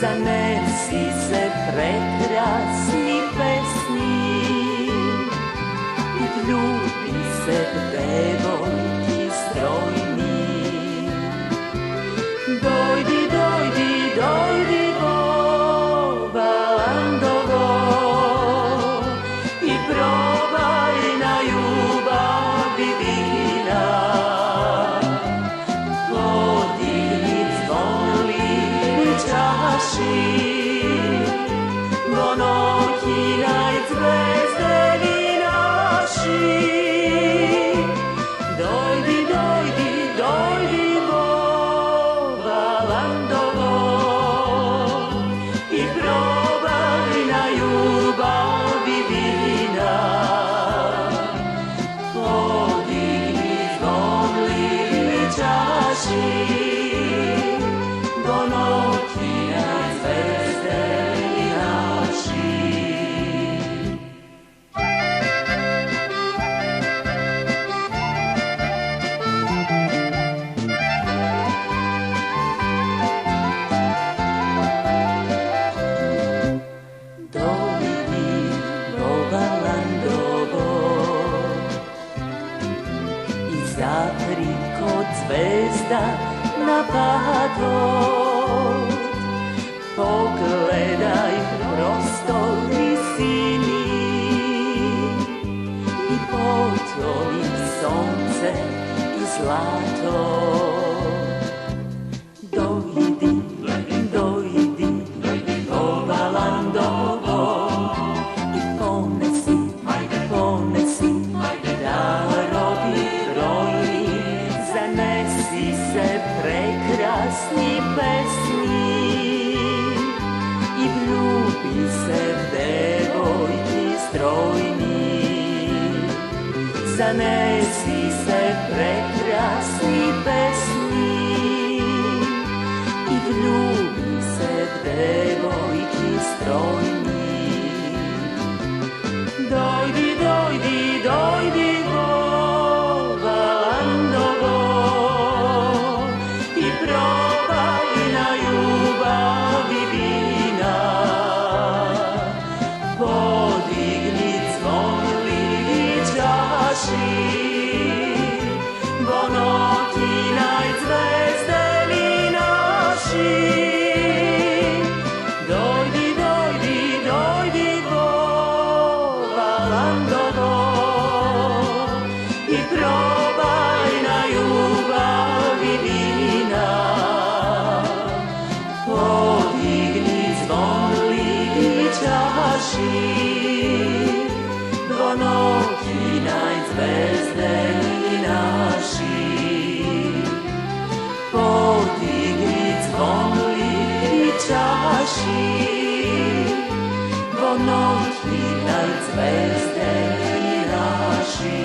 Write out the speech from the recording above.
Zanesi se prekrasni pesni i vljubi se devojki strojni. Dojdi, dojdi, dojdi Bobalandovo i probaj na ljubavi vina. Podigni zvon li čaši, monokina i zvezdeni naši. Dojdi, dojdi, dojdi Bobalandovo i probaj na ljubavi vina. Podigni zvon li čaši, monokina i zvezdeni naši. Dojdi Bobalandovo i zapri kod zvezda na padot. Pogledaj prostor visini i potom sonce i zlato. Dojdi, dojdi Bobalandovo i ponesi, ponesi darovi brojni. Zanesi se prekrasni pesni i vljubi se devojki strojni. Zanesi se prekrasni pesni i vljubi se devojki strojni. Dojdi, dojdi, dojdi Bobalandovo i probaj na ljubavi vina. Podigni zvon li čaši, monokina i zvezdeni naši. Dojdi, dojdi, dojdi Bobalandovo i probaj na ljubavi vina. Podigni zvon li čaši, monokina i zvezdeni naši. Podigni zvon li čaši, monokina i zvezdeni naši.